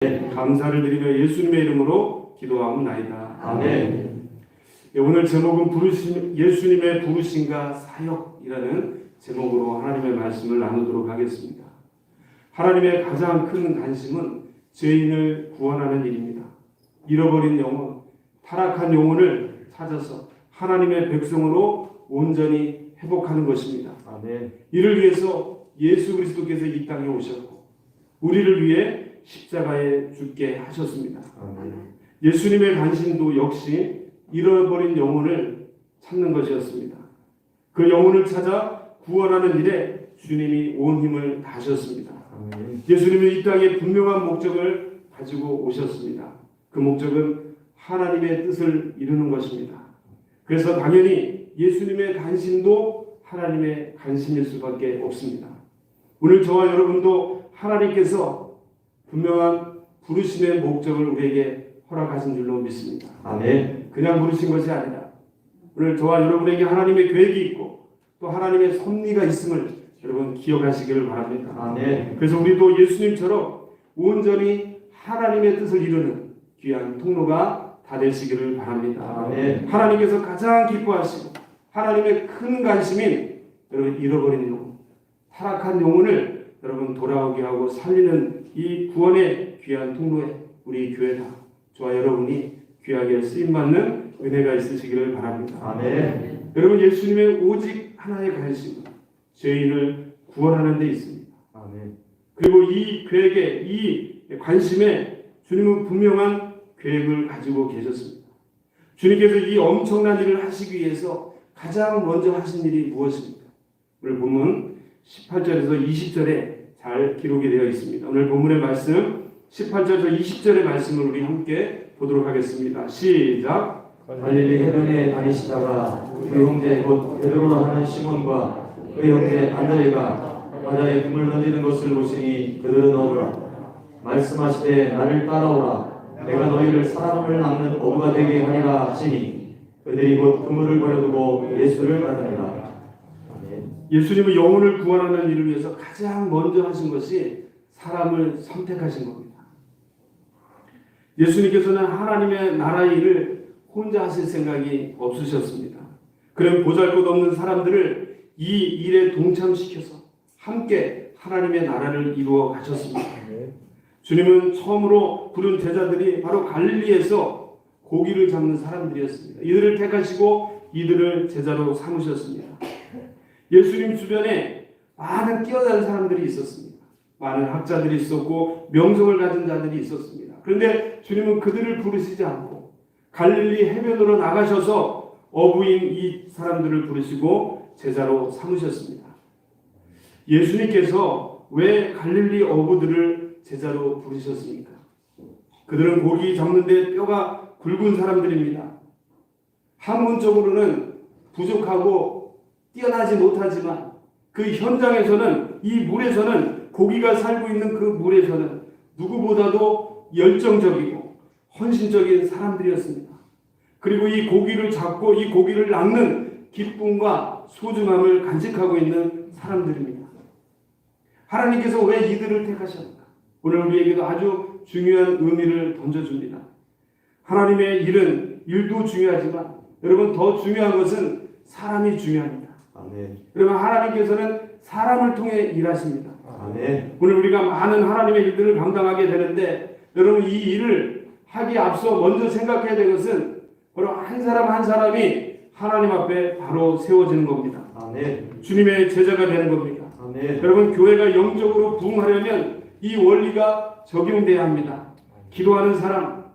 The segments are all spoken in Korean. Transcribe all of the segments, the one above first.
감사를 드리며 예수님의 이름으로 기도하옵나이다. 아멘. 오늘 제목은 예수님의 부르심과 사역이라는 제목으로 하나님의 말씀을 나누도록 하겠습니다. 하나님의 가장 큰 관심은 죄인을 구원하는 일입니다. 잃어버린 영혼, 타락한 영혼을 찾아서 하나님의 백성으로 온전히 회복하는 것입니다. 아멘. 이를 위해서 예수 그리스도께서 이 땅에 오셨고 우리를 위해 십자가에 죽게 하셨습니다. 아멘. 예수님의 관심도 역시 잃어버린 영혼을 찾는 것이었습니다. 그 영혼을 찾아 구원하는 일에 주님이 온 힘을 다하셨습니다. 아멘. 예수님은 이 땅에 분명한 목적을 가지고 오셨습니다. 그 목적은 하나님의 뜻을 이루는 것입니다. 그래서 당연히 예수님의 관심도 하나님의 관심일 수밖에 없습니다. 오늘 저와 여러분도 하나님께서 분명한 부르심의 목적을 우리에게 허락하신 줄로 믿습니다. 아멘. 그냥 부르신 것이 아니라 오늘 저와 여러분에게 하나님의 계획이 있고 또 하나님의 섭리가 있음을 여러분 기억하시기를 바랍니다. 아멘. 그래서 우리도 예수님처럼 온전히 하나님의 뜻을 이루는 귀한 통로가 다 되시기를 바랍니다. 아멘. 하나님께서 가장 기뻐하시고 하나님의 큰 관심인 여러분 잃어버린 영혼, 타락한 영혼을 여러분 돌아오게 하고 살리는 이 구원의 귀한 통로에 우리 교회다, 저와 여러분이 귀하게 쓰임받는 은혜가 있으시기를 바랍니다. 아멘. 여러분, 예수님의 오직 하나의 관심은 죄인을 구원하는 데 있습니다. 아멘. 그리고 이 계획에, 이 관심에 주님은 분명한 계획을 가지고 계셨습니다. 주님께서 이 엄청난 일을 하시기 위해서 가장 먼저 하신 일이 무엇입니까? 오늘 본문 18절에서 20절에 잘 기록이 되어 있습니다. 오늘 본문의 말씀 18절에서 20절의 말씀을 우리 함께 보도록 하겠습니다. 시작. 갈릴리 해변에 다니시다가 그 형제 곧 베드로 하는 시몬과 그 형제 안드레가 바다에 금을 던지는 것을 보시니 그들은 오라 말씀하시되 나를 따라오라 내가 너희를 사람을 낚는 어부가 되게 하리라 하시니 그들이 곧 그물을 버려두고 예수를 따르니라. 아멘. 예수님은 영혼을 구원하는 일을 위해서 가장 먼저 하신 것이 사람을 선택하신 겁니다. 예수님께서는 하나님의 나라의 일을 혼자 하실 생각이 없으셨습니다. 그런 보잘것없는 사람들을 이 일에 동참시켜서 함께 하나님의 나라를 이루어 가셨습니다. 주님은 처음으로 부른 제자들이 바로 갈릴리에서 고기를 잡는 사람들이었습니다. 이들을 택하시고 이들을 제자로 삼으셨습니다. 예수님 주변에 많은 뛰어난 사람들이 있었습니다. 많은 학자들이 있었고 명성을 가진 자들이 있었습니다. 그런데 주님은 그들을 부르시지 않고 갈릴리 해변으로 나가셔서 어부인 이 사람들을 부르시고 제자로 삼으셨습니다. 예수님께서 왜 갈릴리 어부들을 제자로 부르셨습니까? 그들은 고기 잡는데 뼈가 굵은 사람들입니다. 학문적으로는 부족하고 뛰어나지 못하지만 그 현장에서는, 이 물에서는, 고기가 살고 있는 그 물에서는 누구보다도 열정적이고 헌신적인 사람들이었습니다. 그리고 이 고기를 잡고 이 고기를 낚는 기쁨과 소중함을 간직하고 있는 사람들입니다. 하나님께서 왜 이들을 택하셨는가? 오늘 우리에게도 아주 중요한 의미를 던져줍니다. 하나님의 일도 중요하지만 여러분, 더 중요한 것은 사람이 중요합니다. 아멘. 여러분, 하나님께서는 사람을 통해 일하십니다. 아멘. 오늘 우리가 많은 하나님의 일들을 감당하게 되는데 여러분, 이 일을 하기에 앞서 먼저 생각해야 될 것은 바로 한 사람 한 사람이 하나님 앞에 바로 세워지는 겁니다. 아멘. 주님의 제자가 되는 겁니다. 아멘. 여러분, 교회가 영적으로 부흥하려면 이 원리가 적용돼야 합니다. 기도하는 사람,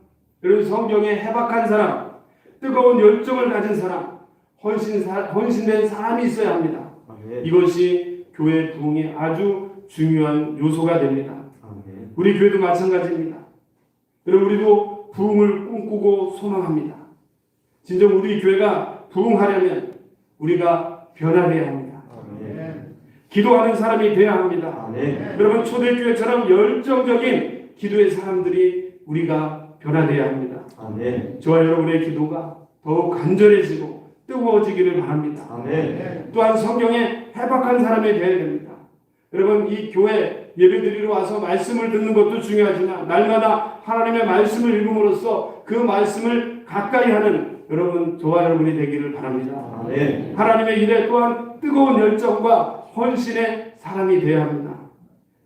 여러분 성경에 해박한 사람, 뜨거운 열정을 가진 사람, 헌신된 사람이 있어야 합니다. 아멘. 이것이 교회 부흥의 아주 중요한 요소가 됩니다. 아멘. 우리 교회도 마찬가지입니다. 여러분, 우리도 부흥을 꿈꾸고 소망합니다. 진정 우리 교회가 부흥하려면 우리가 변화되어야 합니다. 아멘. 기도하는 사람이 되어야 합니다. 아멘. 여러분, 초대교회처럼 열정적인 기도의 사람들이 우리가 변화되어야 합니다. 아멘. 저와 여러분의 기도가 더욱 간절해지고 뜨거워지기를 바랍니다. 아멘. 또한 성경에 해박한 사람이 되어야 됩니다. 여러분, 이 교회 예배드리러 와서 말씀을 듣는 것도 중요하지만 날마다 하나님의 말씀을 읽음으로써 그 말씀을 가까이 하는 여러분, 저와 여러분이 되기를 바랍니다. 아멘. 하나님의 일에 또한 뜨거운 열정과 헌신의 사람이 되어야 합니다.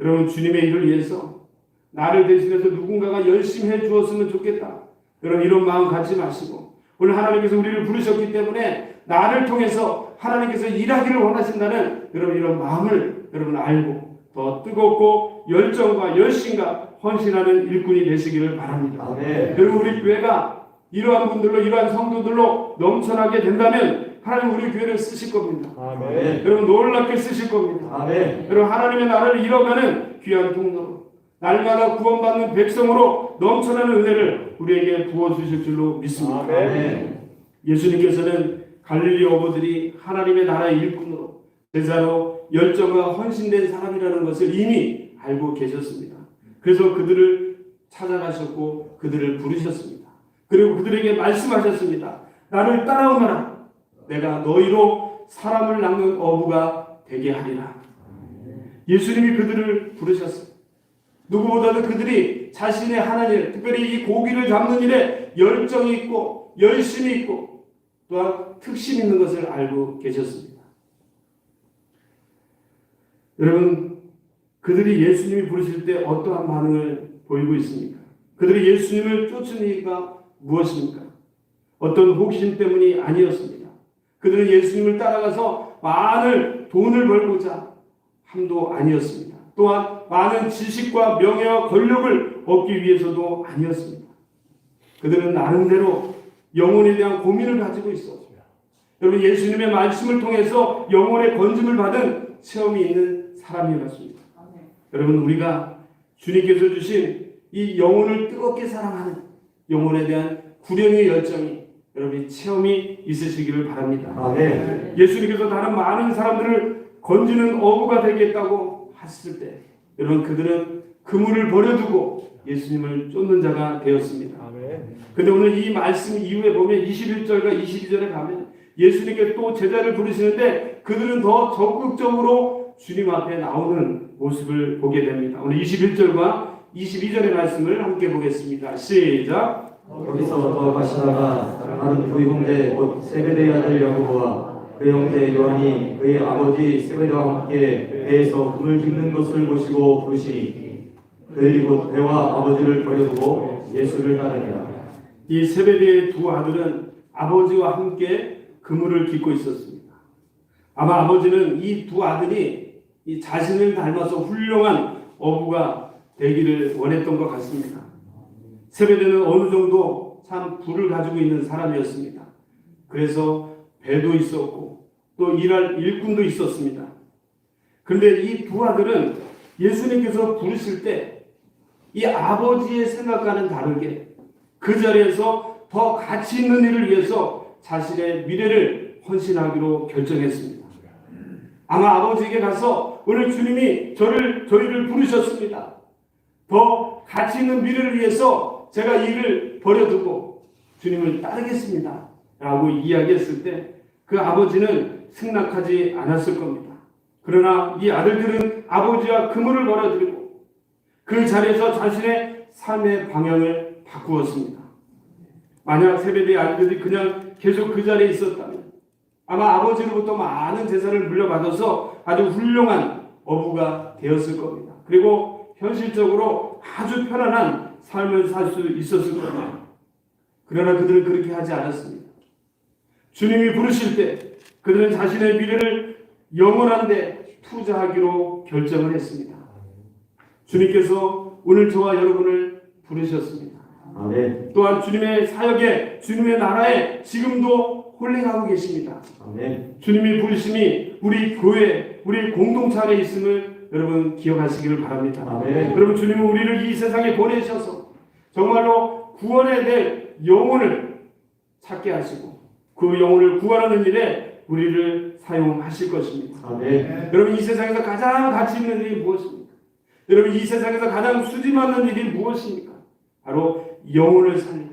여러분, 주님의 일을 위해서 나를 대신해서 누군가가 열심히 해주었으면 좋겠다. 여러분, 이런 마음 갖지 마시고 오늘 하나님께서 우리를 부르셨기 때문에 나를 통해서 하나님께서 일하기를 원하신다는 여러분 이런 마음을 여러분 알고 더 뜨겁고 열정과 열심과 헌신하는 일꾼이 되시기를 바랍니다. 아멘. 여러분, 우리 교회가 이러한 분들로 이러한 성도들로 넘쳐나게 된다면 하나님 우리 교회를 쓰실 겁니다. 아멘. 여러분, 놀랍게 쓰실 겁니다. 아멘. 여러분, 하나님의 나라를 이뤄가는 귀한 통로로 날마다 구원받는 백성으로 넘쳐나는 은혜를 우리에게 부어주실 줄로 믿습니다. 아멘. 예수님께서는 갈릴리 어부들이 하나님의 나라의 일꾼으로 제자로 열정과 헌신된 사람이라는 것을 이미 알고 계셨습니다. 그래서 그들을 찾아가셨고 그들을 부르셨습니다. 그리고 그들에게 말씀하셨습니다. 나를 따라오너라. 내가 너희로 사람을 낚는 어부가 되게 하리라. 예수님이 그들을 부르셨습니다. 누구보다도 그들이 자신의 하나님, 특별히 이 고기를 잡는 일에 열정이 있고 열심이 있고 또한 특심 있는 것을 알고 계셨습니다. 여러분, 그들이 예수님이 부르실 때 어떠한 반응을 보이고 있습니까? 그들이 예수님을 쫓은 이유가 무엇입니까? 어떤 호기심 때문이 아니었습니다. 그들은 예수님을 따라가서 많은 돈을 벌고자 함도 아니었습니다. 또한 많은 지식과 명예와 권력을 얻기 위해서도 아니었습니다. 그들은 나름대로 영혼에 대한 고민을 가지고 있었습니다. 여러분, 예수님의 말씀을 통해서 영혼의 건짐을 받은 체험이 있는 사람이었습니다. 여러분, 우리가 주님께서 주신 이 영혼을 뜨겁게 사랑하는 영혼에 대한 구령의 열정이 여러분이 체험이 있으시기를 바랍니다. 아멘. 예수님께서 다른 많은 사람들을 건지는 어부가 되겠다고 했을 때 여러분, 그들은 그물을 버려두고 예수님을 쫓는 자가 되었습니다. 근데 오늘 이 말씀 이후에 보면 21절과 22절에 가면 예수님께 또 제자를 부르시는데 그들은 더 적극적으로 주님 앞에 나오는 모습을 보게 됩니다. 오늘 21절과 22절의 말씀을 함께 보겠습니다. 시작. 거기서 더 가시다가 다른 두 형제 곧 세베대의 아들 야고보와 그 형제 요한이 그의 아버지 세베대와 함께 배에서 금을 짚는 것을 보시고 부르시니 그들이 곧 배와 아버지를 버려두고 예수를 따르니라. 이 세베대의 두 아들은 아버지와 함께 그물을 깃고 있었습니다. 아마 아버지는 이 두 아들이 이 자신을 닮아서 훌륭한 어부가 되기를 원했던 것 같습니다. 세베대는 어느 정도 참 부를 가지고 있는 사람이었습니다. 그래서 배도 있었고 또 일할 일꾼도 있었습니다. 그런데 이 두 아들은 예수님께서 부르실 때 이 아버지의 생각과는 다르게 그 자리에서 더 가치 있는 일을 위해서 자신의 미래를 헌신하기로 결정했습니다. 아마 아버지에게 가서 오늘 주님이 저희를 부르셨습니다. 더 가치 있는 미래를 위해서 제가 일을 버려두고 주님을 따르겠습니다. 라고 이야기했을 때 그 아버지는 승낙하지 않았을 겁니다. 그러나 이 아들들은 아버지와 그물을 버려두고 그 자리에서 자신의 삶의 방향을 바꾸었습니다. 만약 세베대의 아들들이 그냥 계속 그 자리에 있었다면 아마 아버지로부터 많은 재산을 물려받아서 아주 훌륭한 어부가 되었을 겁니다. 그리고 현실적으로 아주 편안한 삶을 살 수 있었을 겁니다. 그러나 그들은 그렇게 하지 않았습니다. 주님이 부르실 때 그들은 자신의 미래를 영원한 데 투자하기로 결정을 했습니다. 주님께서 오늘 저와 여러분을 부르셨습니다. 아멘. 또한 주님의 사역에 주님의 나라에 지금도 홀링하고 계십니다. 아멘. 주님의 부르심이 우리 교회, 우리 공동체 안에 있음을 여러분 기억하시기를 바랍니다. 아멘. 여러분, 주님은 우리를 이 세상에 보내셔서 정말로 구원에 대해 영혼을 찾게 하시고 그 영혼을 구원하는 일에 우리를 사용하실 것입니다. 아멘. 여러분, 이 세상에서 가장 가치 있는 일이 무엇입니까? 여러분, 이 세상에서 가장 수지맞는 일이 무엇입니까? 바로 영혼을 살리고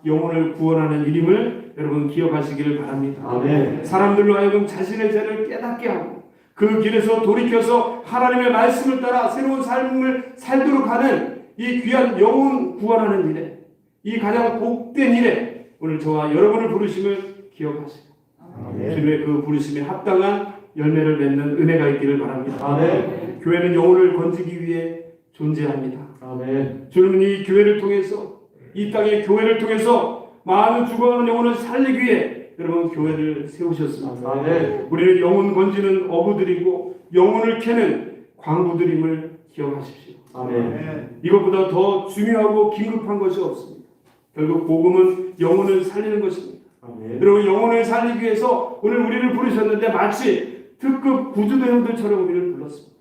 영혼을 구원하는 일임을 여러분 기억하시기를 바랍니다. 아멘. 사람들로 하여금 자신의 죄를 깨닫게 하고 그 길에서 돌이켜서 하나님의 말씀을 따라 새로운 삶을 살도록 하는 이 귀한 영혼 구원하는 일에, 이 가장 복된 일에 오늘 저와 여러분을 부르심을 기억하시고 주님의 그 부르심에 합당한 열매를 맺는 은혜가 있기를 바랍니다. 아멘. 교회는 영혼을 건지기 위해 존재합니다. 아멘. 주님은 이 교회를 통해서, 이 땅의 교회를 통해서 많은 죽어가는 영혼을 살리기 위해 여러분 교회를 세우셨습니다. 아멘. 우리는 영혼 건지는 어부들이고 영혼을 캐는 광부들임을 기억하십시오. 아멘. 이것보다 더 중요하고 긴급한 것이 없습니다. 결국 복음은 영혼을 살리는 것입니다. 아멘. 여러분 영혼을 살리기 위해서 오늘 우리를 부르셨는데 마치 특급 구조대원들처럼 우리를 불렀습니다.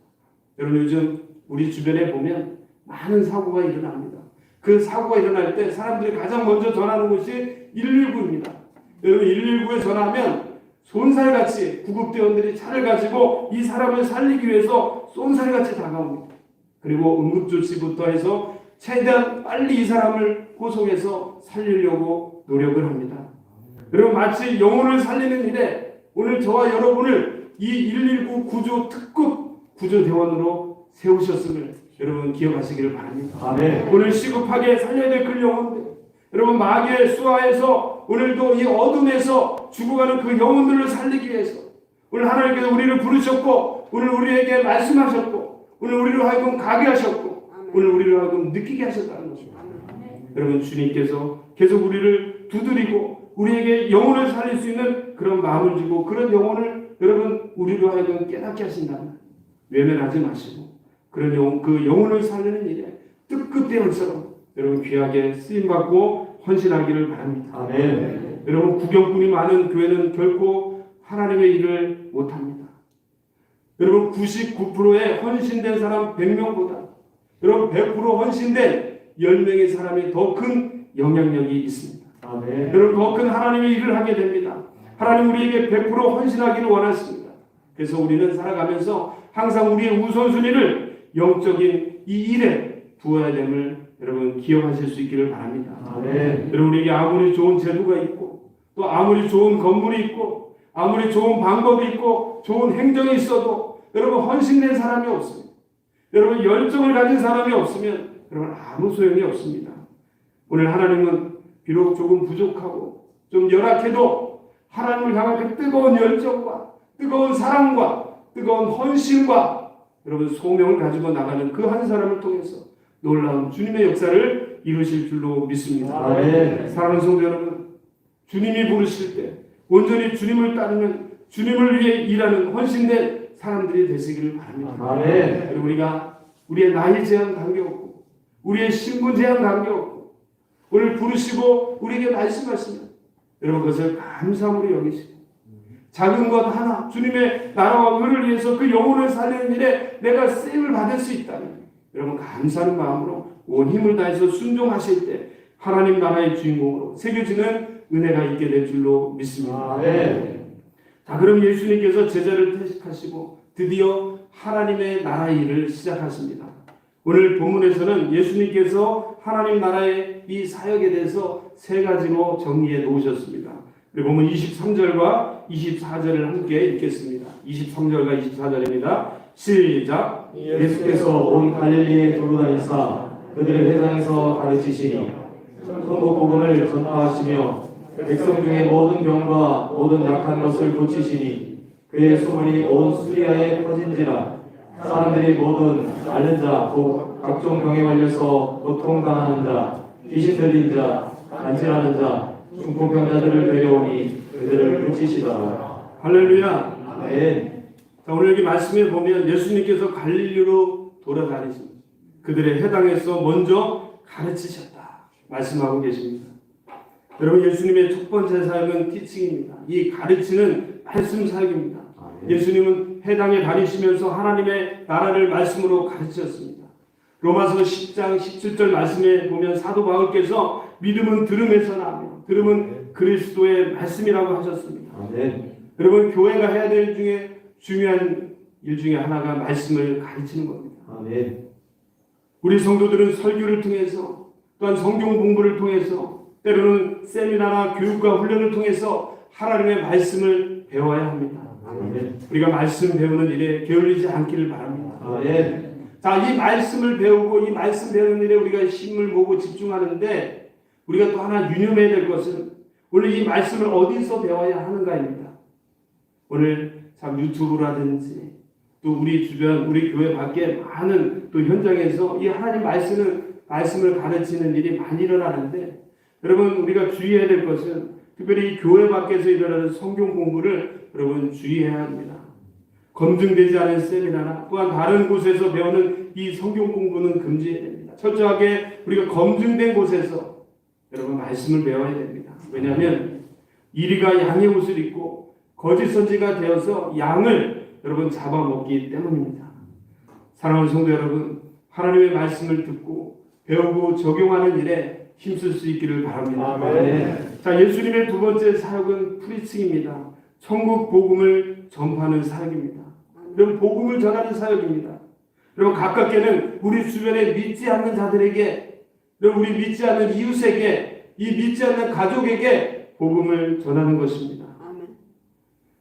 여러분 요즘 우리 주변에 보면 많은 사고가 일어납니다. 그 사고가 일어날 때 사람들이 가장 먼저 전하는 곳이 119입니다. 여러분 119에 전하면 쏜살같이 구급대원들이 차를 가지고 이 사람을 살리기 위해서 쏜살같이 다가옵니다. 그리고 응급조치부터 해서 최대한 빨리 이 사람을 호송해서 살리려고 노력을 합니다. 여러분 마치 영혼을 살리는 일에 오늘 저와 여러분을 이 119 구조 특급 구조대원으로 세우셨음을 여러분 기억하시기를 바랍니다. 아멘. 오늘 시급하게 살려야 될 그 영혼들, 여러분 마귀의 수하에서 오늘도 이 어둠에서 죽어가는 그 영혼들을 살리기 위해서 오늘 하나님께서 우리를 부르셨고 오늘 우리에게 말씀하셨고 오늘 우리로 하여금 가게 하셨고 오늘 우리로 하여금 느끼게 하셨다는 것입니다. 여러분 주님께서 계속 우리를 두드리고 우리에게 영혼을 살릴 수 있는 그런 마음을 주고 그런 영혼을 여러분 우리로 하여금 깨닫게 하신다면 외면하지 마시고 그런 그 영혼을 살리는 일에 뜻끝 대원처럼 여러분 귀하게 쓰임받고 헌신하기를 바랍니다. 아멘. 여러분 구경꾼이 많은 교회는 결코 하나님의 일을 못합니다. 여러분 99%의 헌신된 사람 100명보다 여러분 100% 헌신된 10명의 사람이 더 큰 영향력이 있습니다. 아멘. 여러분 더 큰 하나님의 일을 하게 됩니다. 하나님 우리에게 100% 헌신하기를 원하십니다. 그래서 우리는 살아가면서 항상 우리의 우선순위를 영적인 이 일에 두어야 됨을 여러분 기억하실 수 있기를 바랍니다. 아멘. 여러분 우리에게 아무리 좋은 제도가 있고 또 아무리 좋은 건물이 있고 아무리 좋은 방법이 있고 좋은 행정이 있어도 여러분 헌신된 사람이 없습니다. 여러분 열정을 가진 사람이 없으면 여러분 아무 소용이 없습니다. 오늘 하나님은 비록 조금 부족하고 좀 열악해도 하나님을 향한 그 뜨거운 열정과 뜨거운 사랑과 뜨거운 헌신과 여러분 소명을 가지고 나가는 그 한 사람을 통해서 놀라운 주님의 역사를 이루실 줄로 믿습니다. 아멘. 사랑하는 성도 여러분, 주님이 부르실 때 온전히 주님을 따르는 주님을 위해 일하는 헌신된 사람들이 되시기를 바랍니다. 아멘. 그리고 우리가 우리의 나이 제한 관계없고 우리의 신분 제한 관계없고 오늘 부르시고 우리에게 말씀하시면 여러분 그것을 감사함으로 여기시고 작은 것 하나 주님의 나라와 의를 위해서 그 영혼을 살리는 일에 내가 쓰임을 받을 수 있다면 여러분 감사하는 마음으로 온 힘을 다해서 순종하실 때 하나님 나라의 주인공으로 새겨지는 은혜가 있게 될 줄로 믿습니다. 아멘. 자, 그럼 예수님께서 제자를 택하시고 드디어 하나님의 나라의 일을 시작하십니다. 오늘 본문에서는 예수님께서 하나님 나라의 이 사역에 대해서 세 가지로 정리해 놓으셨습니다. 우리 보면 23절과 24절을 함께 읽겠습니다. 23절과 24절입니다. 시작. 예수께서 온 갈릴리에 두루 다니사 그들의 회당에서 가르치시니 천국 복음을 전파하시며 백성 중에 모든 병과 모든 약한 것을 고치시니 그의 소문이 온 수리아에 퍼진지라 사람들이 모든 앓는 자, 곧 각종 병에 걸려서 고통당하는 자, 귀신 들린 자, 간질하는 자, 중풍병자들을 데려오니 그들을 고치시더라. 할렐루야. 아멘. 자, 오늘 여기 말씀에 보면 예수님께서 갈릴리로 돌아다니십니다. 그들의 해당에서 먼저 가르치셨다 말씀하고 계십니다. 여러분 예수님의 첫 번째 사역은 티칭입니다. 이 가르치는 말씀 사역입니다. 예수님은 해당에 다니시면서 하나님의 나라를 말씀으로 가르치셨습니다. 로마서 10장 17절 말씀에 보면 사도 바울께서 믿음은 들음에서 나며 들음은 그리스도의 말씀이라고 하셨습니다. 아멘. 여러분 교회가 해야 될 중에 중요한 일 중에 하나가 말씀을 가르치는 겁니다. 아멘. 우리 성도들은 설교를 통해서 또한 성경 공부를 통해서 때로는 세미나나 교육과 훈련을 통해서 하나님의 말씀을 배워야 합니다. 우리가 말씀 배우는 일에 게을리지 않기를 바랍니다. 자, 이 말씀을 배우고 이 말씀 배우는 일에 우리가 힘을 모으고 집중하는데 우리가 또 하나 유념해야 될 것은 오늘 이 말씀을 어디서 배워야 하는가입니다. 오늘 참 유튜브라든지 또 우리 주변 우리 교회 밖에 많은 또 현장에서 이 하나님 말씀을 가르치는 일이 많이 일어나는데 여러분 우리가 주의해야 될 것은 특별히 교회 밖에서 일어나는 성경 공부를 여러분 주의해야 합니다. 검증되지 않은 세미나나 또한 다른 곳에서 배우는 이 성경 공부는 금지해야 됩니다. 철저하게 우리가 검증된 곳에서 여러분 말씀을 배워야 됩니다. 왜냐하면 이리가 양의 옷을 입고 거짓 선지가 되어서 양을 여러분 잡아먹기 때문입니다. 사랑하는 성도 여러분, 하나님의 말씀을 듣고 배우고 적용하는 일에 힘쓸 수 있기를 바랍니다. 아멘. 자, 예수님의 두 번째 사역은 프리칭입니다. 천국 복음을 전파하는 사역입니다. 여러분 복음을 전하는 사역입니다. 여러분 가깝게는 우리 주변에 믿지 않는 자들에게, 여러분 우리 믿지 않는 이웃에게, 이 믿지 않는 가족에게 복음을 전하는 것입니다.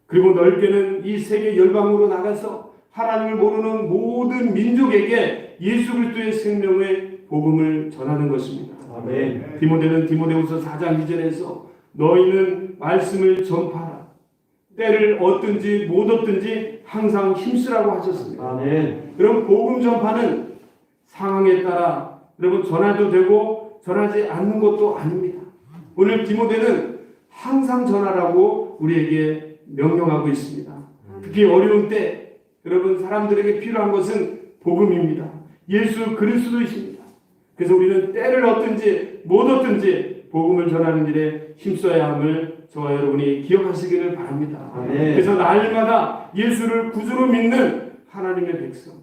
그리고 넓게는 이 세계 열방으로 나가서 하나님을 모르는 모든 민족에게 예수 그리스도의 생명의 복음을 전하는 것입니다. 아멘. 디모데는 디모데후서 4장 2절에서 너희는 말씀을 전파하라. 때를 얻든지 못 얻든지 항상 힘쓰라고 하셨습니다. 아멘. 여러분 복음 전파는 상황에 따라 여러분 전해도 되고 전하지 않는 것도 아닙니다. 오늘 디모데는 항상 전하라고 우리에게 명령하고 있습니다. 특히 어려운 때 여러분 사람들에게 필요한 것은 복음입니다. 예수 그리스도이십니다. 그래서 우리는 때를 얻든지 못 얻든지 복음을 전하는 일에 힘써야 함을 저와 여러분이 기억하시기를 바랍니다. 아멘. 그래서 날마다 예수를 구주로 믿는 하나님의 백성,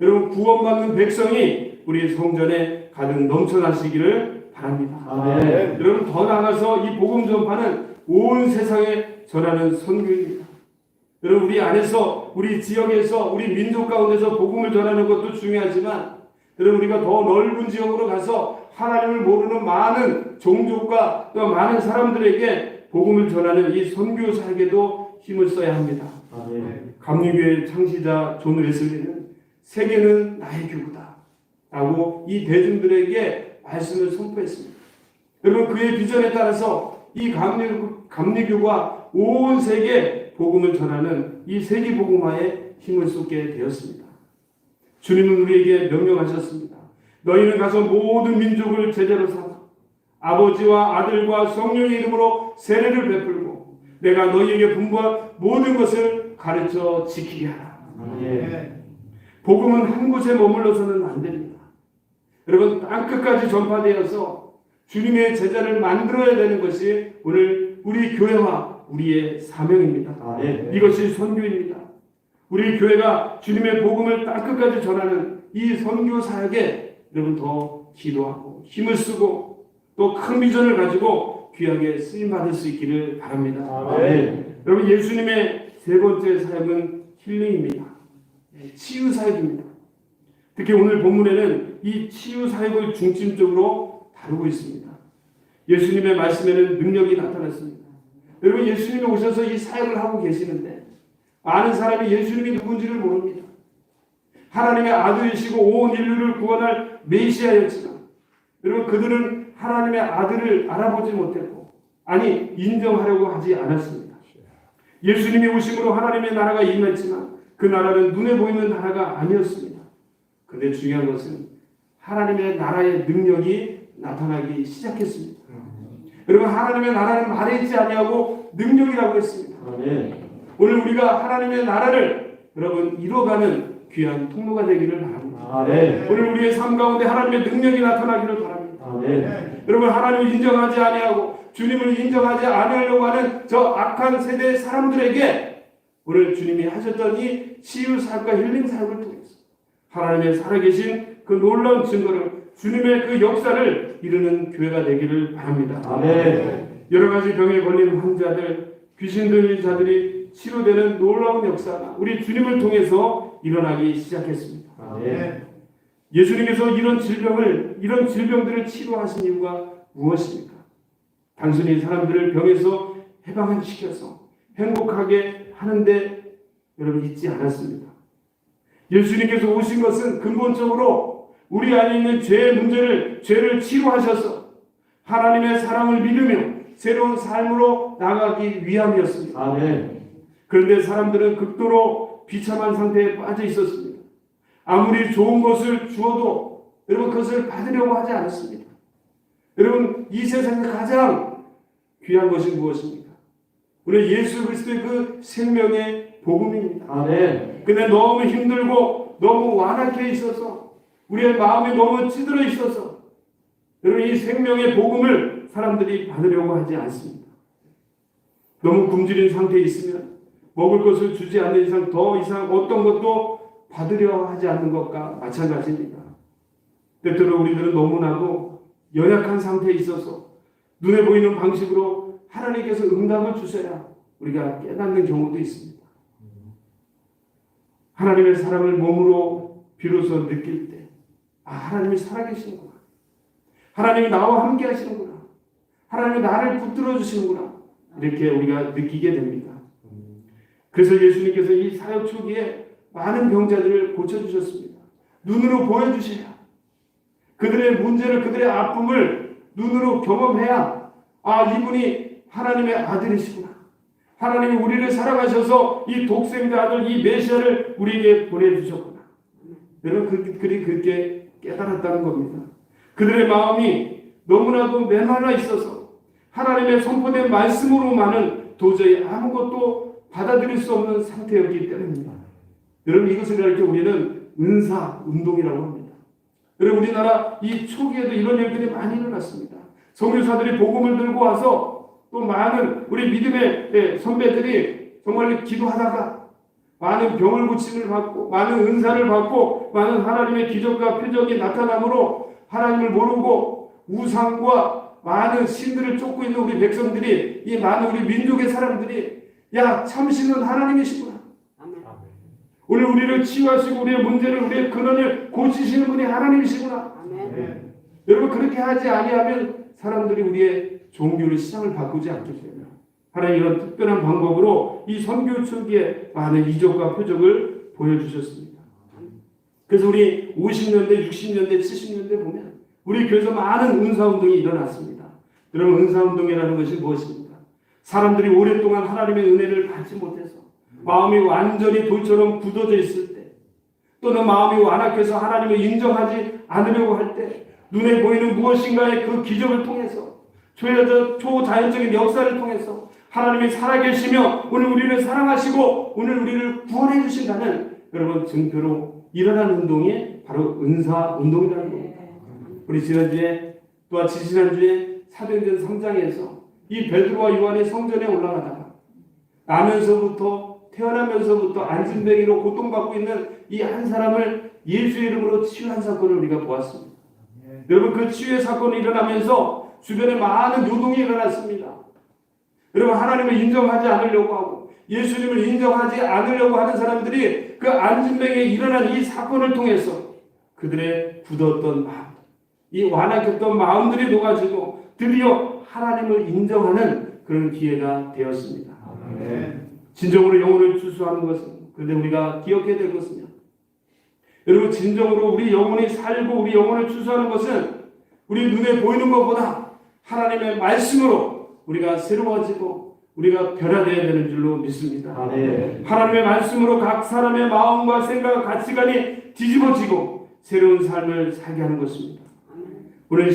여러분 구원받는 백성이 우리 성전에 가득 넘쳐나시기를 바랍니다. 아멘. 여러분 더 나아가서 이 복음 전파는 온 세상에 전하는 선교입니다. 여러분 우리 안에서 우리 지역에서 우리 민족 가운데서 복음을 전하는 것도 중요하지만 여러분 우리가 더 넓은 지역으로 가서 하나님을 모르는 많은 종족과 또 많은 사람들에게 복음을 전하는 이 선교 사역에도 힘을 써야 합니다. 아멘. 감리교회 창시자 존 웨슬리는 세계는 나의 교구다 라고 이 대중들에게 말씀을 선포했습니다. 여러분 그의 비전에 따라서 이 감리교가 온 세계에 복음을 전하는 이 세계 복음화에 힘을 쏟게 되었습니다. 주님은 우리에게 명령하셨습니다. 너희는 가서 모든 민족을 제자로 삼아 아버지와 아들과 성령의 이름으로 세례를 베풀고 내가 너희에게 분부한 모든 것을 가르쳐 지키게 하라. 아멘. 복음은 한 곳에 머물러서는 안 됩니다. 여러분 땅끝까지 전파되어서 주님의 제자를 만들어야 되는 것이 오늘 우리 교회와 우리의 사명입니다. 아멘. 이것이 선교입니다. 우리 교회가 주님의 복음을 땅끝까지 전하는 이 선교 사역에 여러분 더 기도하고 힘을 쓰고 또 큰 비전을 가지고 귀하게 쓰임 받을 수 있기를 바랍니다. 아멘. 여러분 예수님의 세 번째 사역은 힐링입니다. 치유 사역입니다. 특히 오늘 본문에는 이 치유 사역을 중심적으로 다루고 있습니다. 예수님의 말씀에는 능력이 나타났습니다. 여러분 예수님이 오셔서 이 사역을 하고 계시는데 많은 사람이 예수님이 누군지를 모릅니다. 하나님의 아들이시고 온 인류를 구원할 메시아였지만 여러분 그들은 하나님의 아들을 알아보지 못했고 아니 인정하려고 하지 않았습니다. 예수님이 오심으로 하나님의 나라가 임했지만 그 나라는 눈에 보이는 나라가 아니었습니다. 그런데 중요한 것은 하나님의 나라의 능력이 나타나기 시작했습니다. 여러분 하나님의 나라는 말에 있지 아니하고 능력이라고 했습니다. 아멘. 오늘 우리가 하나님의 나라를 여러분 이뤄가는 귀한 통로가 되기를 바랍니다. 아멘. 오늘 우리의 삶 가운데 하나님의 능력이 나타나기를 바랍니다. 아멘. 여러분 하나님을 인정하지 아니하고 주님을 인정하지 아니하려고 하는 저 악한 세대의 사람들에게 오늘 주님이 하셨던 이 치유 사역과 힐링 사역을 통해서 하나님의 살아계신 그 놀라운 증거를 주님의 그 역사를 이루는 교회가 되기를 바랍니다. 아멘. 여러 가지 병에 걸린 환자들, 귀신 들린 자들이 치료되는 놀라운 역사가 우리 주님을 통해서 일어나기 시작했습니다. 아멘. 예수님께서 이런 질병들을 치료하신 이유가 무엇입니까? 단순히 사람들을 병에서 해방시켜서 행복하게 하는데 여러분 잊지 않았습니다. 예수님께서 오신 것은 근본적으로 우리 안에 있는 죄의 문제를, 죄를 치유하셔서 하나님의 사랑을 믿으며 새로운 삶으로 나가기 위함이었습니다. 아멘. 그런데 사람들은 극도로 비참한 상태에 빠져 있었습니다. 아무리 좋은 것을 주어도 여러분 그것을 받으려고 하지 않았습니다. 여러분 이 세상에서 가장 귀한 것이 무엇입니까? 우리 예수 그리스도의 그 생명의 복음입니다. 아멘. 근데 너무 힘들고 너무 완악해 있어서 우리의 마음이 너무 찌들어 있어서 여러분 이 생명의 복음을 사람들이 받으려고 하지 않습니다. 너무 굶주린 상태에 있으면 먹을 것을 주지 않는 이상 더 이상 어떤 것도 받으려 하지 않는 것과 마찬가지입니다. 때때로 우리들은 너무나도 연약한 상태에 있어서 눈에 보이는 방식으로 하나님께서 응답을 주셔야 우리가 깨닫는 경우도 있습니다. 하나님의 사랑을 몸으로 비로소 느낄 때 하나님이 살아계시는구나. 하나님이 나와 함께 하시는구나. 하나님이 나를 붙들어 주시는구나. 이렇게 우리가 느끼게 됩니다. 그래서 예수님께서 이 사역 초기에 많은 병자들을 고쳐주셨습니다. 눈으로 보여주셔야 그들의 문제를, 그들의 아픔을 눈으로 경험해야 이분이 하나님의 아들이시구나. 하나님이 우리를 사랑하셔서 이 독생자 아들, 이 메시아를 우리에게 보내주셨구나. 여러분 그렇게 깨달았다는 겁니다. 그들의 마음이 너무나도 메말라 있어서 하나님의 선포된 말씀으로만은 도저히 아무것도 받아들일 수 없는 상태였기 때문입니다. 여러분 이것을 이렇게 우리는 은사 운동이라고 합니다. 여러분 우리나라 이 초기에도 이런 일들이 많이 일어났습니다. 선교사들이 복음을 들고 와서 또 많은 우리 믿음의 선배들이 정말 기도하다가 많은 병을 고침을 받고 많은 은사를 받고 많은 하나님의 기적과 표적이 나타남으로 하나님을 모르고 우상과 많은 신들을 쫓고 있는 우리 백성들이, 이 많은 우리 민족의 사람들이 참신은 하나님이시구나. 오늘 우리를 치유하시고 우리의 문제를, 우리의 근원을 고치시는 분이 하나님이시구나. 아멘. 여러분 그렇게 하지 아니하면 사람들이 우리의 종교를 시장을 바꾸지 않겠어요. 하나님 이런 특별한 방법으로 이 선교 초기에 많은 이적과 표적을 보여주셨습니다. 그래서 우리 50년대, 60년대, 70년대 보면 우리 교회에서 많은 은사운동이 일어났습니다. 여러분 은사운동이라는 것이 무엇입니까? 사람들이 오랫동안 하나님의 은혜를 받지 못해서 마음이 완전히 돌처럼 굳어져 있을 때, 또는 마음이 완악해서 하나님을 인정하지 않으려고 할 때, 눈에 보이는 무엇인가의 그 기적을 통해서 초자연적인 역사를 통해서 하나님이 살아계시며 오늘 우리를 사랑하시고 오늘 우리를 구원해 주신다는 여러분 증표로 일어난 운동이 바로 은사 운동이라는 겁니다. 우리 지난주에 또한 지지난주에 사도행전 3장에서 이 베드로와 요한이 성전에 올라가다가 태어나면서부터 안진뱅이로 고통받고 있는 이 한 사람을 예수의 이름으로 치유한 사건을 우리가 보았습니다. 여러분 그 치유의 사건이 일어나면서 주변에 많은 노동이 일어났습니다. 여러분 하나님을 인정하지 않으려고 하고 예수님을 인정하지 않으려고 하는 사람들이 그 안진뱅이에 일어난 이 사건을 통해서 그들의 굳었던 마음, 이 완악했던 마음들이 녹아지고 드디어 하나님을 인정하는 그런 기회가 되었습니다. 진정으로 영혼을 추수하는 것은, 그런데 우리가 기억해야 될 것은요, 여러분 진정으로 우리 영혼이 살고 우리 영혼을 추수하는 것은 우리 눈에 보이는 것보다 하나님의 말씀으로 우리가 새로워지고 우리가 변화되어야 되는 줄로 믿습니다. 하나님의 말씀으로 각 사람의 마음과 생각, 가치관이 뒤집어지고 새로운 삶을 살게 하는 것입니다. 오늘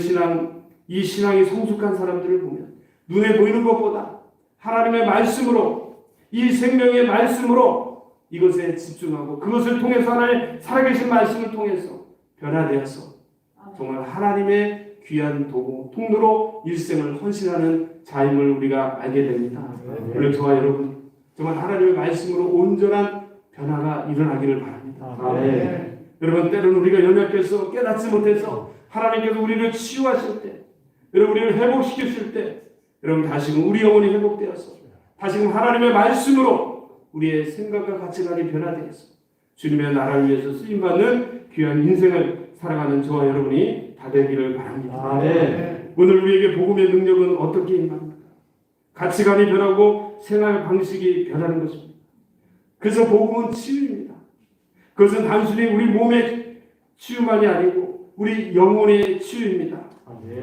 이 신앙이 성숙한 사람들을 보면 눈에 보이는 것보다 하나님의 말씀으로, 이 생명의 말씀으로 이것에 집중하고 그것을 통해서 하나님의 살아계신 말씀을 통해서 변화되어서 정말 하나님의 귀한 도구, 통로로 일생을 헌신하는 자임을 우리가 알게 됩니다. 오늘 저와 여러분 정말 하나님의 말씀으로 온전한 변화가 일어나기를 바랍니다. 여러분 때로는 우리가 연약해서 깨닫지 못해서 하나님께서 우리를 치유하실 때, 여러분 우리를 회복시키실 때, 여러분 다시금 우리 영혼이 회복되어서 다시금 하나님의 말씀으로 우리의 생각과 가치관이 변화되어서 주님의 나라를 위해서 쓰임받는 귀한 인생을 살아가는 저와 여러분이 다 되기를 바랍니다. 오늘 우리에게 복음의 능력은 어떻게 임합니까? 가치관이 변하고 생활 방식이 변하는 것입니다. 그래서 복음은 치유입니다. 그것은 단순히 우리 몸의 치유만이 아니고 우리 영혼의 치유입니다.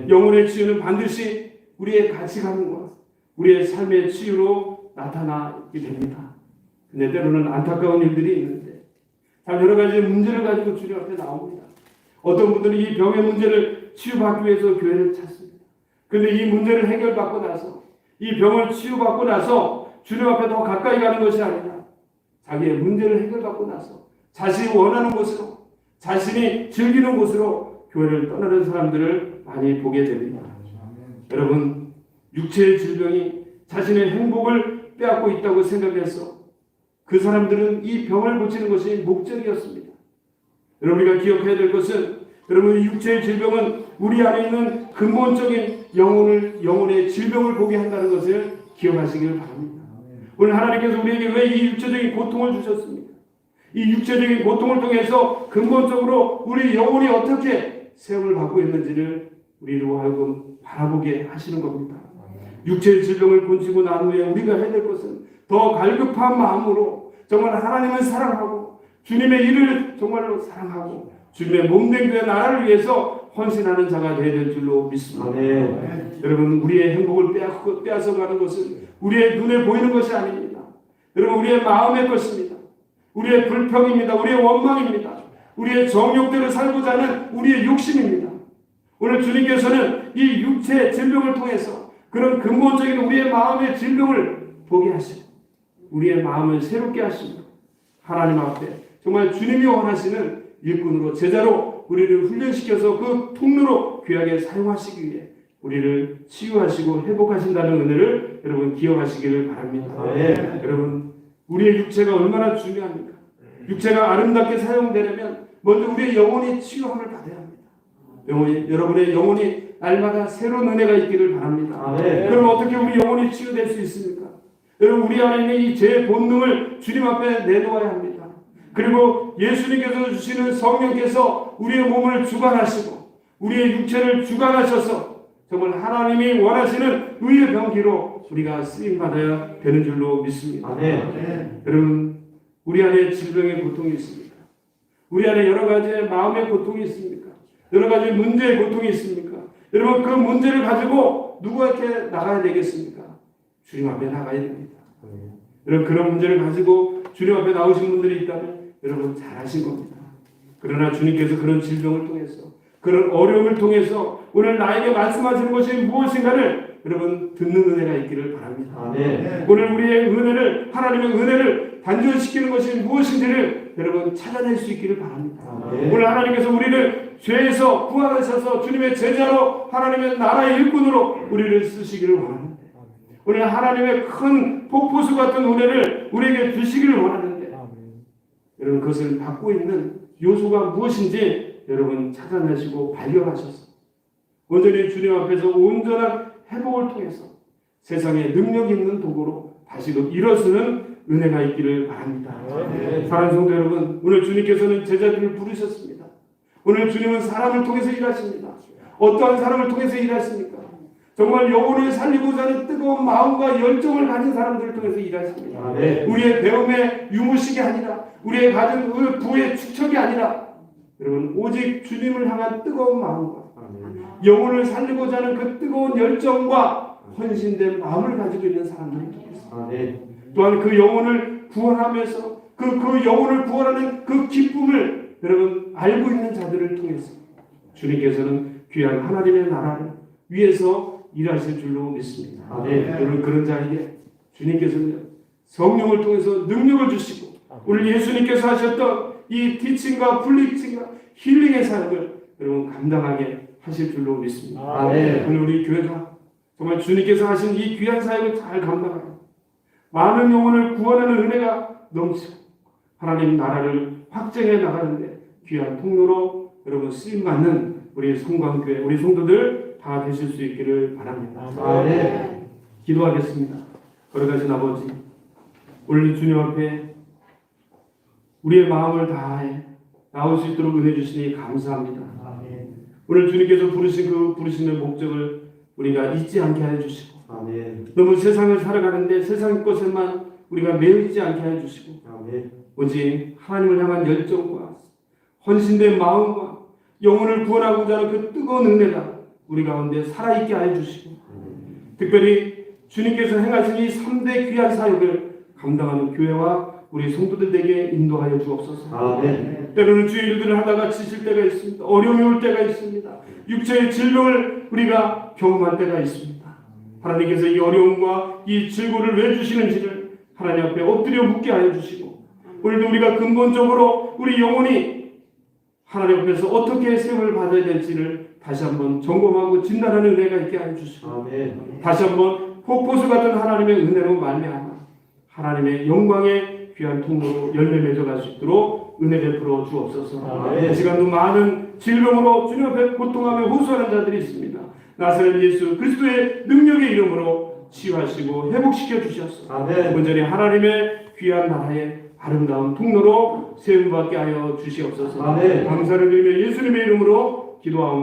영혼의 치유는 반드시 우리의 가치관과 우리의 삶의 치유로 나타나게 됩니다. 근데 때로는 안타까운 일들이 있는데 참 여러 가지 문제를 가지고 주님 앞에 나옵니다. 어떤 분들은 이 병의 문제를 치유받기 위해서 교회를 찾습니다. 그런데 이 문제를 해결받고 나서 이 병을 치유받고 나서 주님 앞에 더 가까이 가는 것이 아니라 자기의 문제를 해결받고 나서 자신이 원하는 곳으로 자신이 즐기는 곳으로 교회를 떠나는 사람들을 많이 보게 됩니다. 여러분, 육체의 질병이 자신의 행복을 빼앗고 있다고 생각해서 그 사람들은 이 병을 고치는 것이 목적이었습니다. 여러분, 우리가 기억해야 될 것은 여러분, 육체의 질병은 우리 안에 있는 근본적인 영혼의 질병을 보게 한다는 것을 기억하시길 바랍니다. 오늘 하나님께서 우리에게 왜 이 육체적인 고통을 주셨습니까? 이 육체적인 고통을 통해서 근본적으로 우리 영혼이 어떻게 세움을 받고 있는지를 우리로 하여금 바라보게 하시는 겁니다. 육체의 질병을 고치고 난 후에 우리가 해야 될 것은 더 갈급한 마음으로 정말 하나님을 사랑하고 주님의 일을 정말로 사랑하고 주님의 몸된 교회 나라를 위해서 헌신하는 자가 되어야 될 줄로 믿습니다. 여러분, 우리의 행복을 빼앗아가는 것은 우리의 눈에 보이는 것이 아닙니다. 여러분, 우리의 마음의 것입니다. 우리의 불평입니다. 우리의 원망입니다. 우리의 정욕대로 살고자 하는 우리의 욕심입니다. 오늘 주님께서는 이 육체의 질병을 통해서 그런 근본적인 우리의 마음의 질병을 보게 하시고 우리의 마음을 새롭게 하시고 하나님 앞에 정말 주님이 원하시는 일꾼으로 제자로 우리를 훈련시켜서 그 통로로 귀하게 사용하시기 위해 우리를 치유하시고 회복하신다는 은혜를 여러분 기억하시기를 바랍니다. 여러분, 우리의 육체가 얼마나 중요합니까? 육체가 아름답게 사용되려면 먼저 우리의 영혼이 치유함을 받아야 합니다. 여러분의 영혼이 날마다 새로운 은혜가 있기를 바랍니다. 그럼 어떻게 우리 영혼이 치유될 수 있습니까? 여러분, 우리 안에 있는 이 제 본능을 주님 앞에 내놓아야 합니다. 그리고 예수님께서 주시는 성령께서 우리의 몸을 주관하시고 우리의 육체를 주관하셔서 정말 하나님이 원하시는 의의 병기로 우리가 쓰임받아야 되는 줄로 믿습니다. 여러분, 우리 안에 질병의 고통이 있습니까? 우리 안에 여러 가지의 마음의 고통이 있습니까? 여러 가지 문제의 고통이 있습니까? 여러분, 그 문제를 가지고 누구한테 나가야 되겠습니까? 주님 앞에 나가야 됩니다. 여러분, 그런 문제를 가지고 주님 앞에 나오신 분들이 있다면 여러분 잘하신 겁니다. 그러나 주님께서 그런 질병을 통해서 그런 어려움을 통해서 오늘 나에게 말씀하시는 것이 무엇인가를 여러분 듣는 은혜가 있기를 바랍니다. 오늘 우리의 은혜를 하나님의 은혜를 단전시키는 것이 무엇인지를 여러분 찾아낼 수 있기를 바랍니다. 오늘 하나님께서 우리를 죄에서 구원하셔서 주님의 제자로 하나님의 나라의 일꾼으로 우리를 쓰시기를 원합니다. 오늘 하나님의 큰 폭포수 같은 은혜를 우리에게 주시기를 원하는데 여러분 그것을 받고 있는 요소가 무엇인지 여러분 찾아내시고 발견하셔서 온전히 주님 앞에서 온전한 회복을 통해서 세상에 능력 있는 도구로 다시금 일어서는 은혜가 있기를 바랍니다. 사랑하는 성도 여러분, 오늘 주님께서는 제자들을 부르셨습니다. 오늘 주님은 사람을 통해서 일하십니다. 어떠한 사람을 통해서 일하십니까? 정말 영혼을 살리고자 하는 뜨거운 마음과 열정을 가진 사람들을 통해서 일하십니다. 우리의 배움의 유무식이 아니라 우리의 가진 부의 축척이 아니라 여러분 오직 주님을 향한 뜨거운 마음과 영혼을 살리고자 하는 그 뜨거운 열정과 헌신된 마음을 가지고 있는 사람들을 통해서 또한 그 영혼을 구원하면서 그 영혼을 구원하는 그 기쁨을 여러분 알고 있는 자들을 통해서 주님께서는 귀한 하나님의 나라를 위해서 일하실 줄로 믿습니다. 여러분 그런 자에게 주님께서는 성령을 통해서 능력을 주시고 오늘 예수님께서 하셨던 이 티칭과 플리칭과 힐링의 사역을 여러분 감당하게 하실 줄로 믿습니다. 오늘 우리 교회가 정말 주님께서 하신 이 귀한 사역을 잘 감당하고 많은 영혼을 구원하는 은혜가 넘치고 하나님 나라를 확장해 나가는데 귀한 통로로 여러분 쓰임받는 우리 성광교회 우리 성도들 다 되실 수 있기를 바랍니다. 기도하겠습니다. 거룩하신 아버지, 오늘 주님 앞에 우리의 마음을 다해 나올 수 있도록 은혜 주시니 감사합니다. 오늘 주님께서 부르신 그 부르심의 목적을 우리가 잊지 않게 하여 주시고 아멘. 너무 세상을 살아가는데 세상 것에만 우리가 매여있지 않게 해주시고 아멘. 오직 하나님을 향한 열정과 헌신된 마음과 영혼을 구원하고자 하는 그 뜨거운 은혜가 우리 가운데 살아있게 해주시고 특별히 주님께서 행하신 이 3대 귀한 사역을 감당하는 교회와 우리 성도들에게 인도하여 주옵소서. 아멘. 때로는 주의 일들을 하다가 지칠 때가 있습니다. 어려움이 올 때가 있습니다. 육체의 질병을 우리가 경험할 때가 있습니다. 하나님께서 이 어려움과 이 질고를 왜 주시는지를 하나님 앞에 엎드려 묻게 하여 주시고 오늘도 우리가 근본적으로 우리 영혼이 하나님 앞에서 어떻게 세움을 받아야 될지를 다시 한번 점검하고 진단하는 은혜가 있게 하여 주시고 아멘. 다시 한번 폭포수 같은 하나님의 은혜로 말미암아 하나님의 영광의 귀한 통로로 열매 맺어갈 수 있도록 은혜 베풀어 주옵소서. 아멘. 이 시간도 많은 질병으로 주님 앞에 고통하며 호소하는 자들이 있습니다. 나사렛 예수 그리스도의 능력의 이름으로 치유하시고 회복시켜 주셨소. 아멘. 온전히 하나님의 귀한 나라의 아름다운 통로로 세움받게 하여 주시옵소서. 아멘. 감사를 드리며 예수님의 이름으로 기도하옵나이다.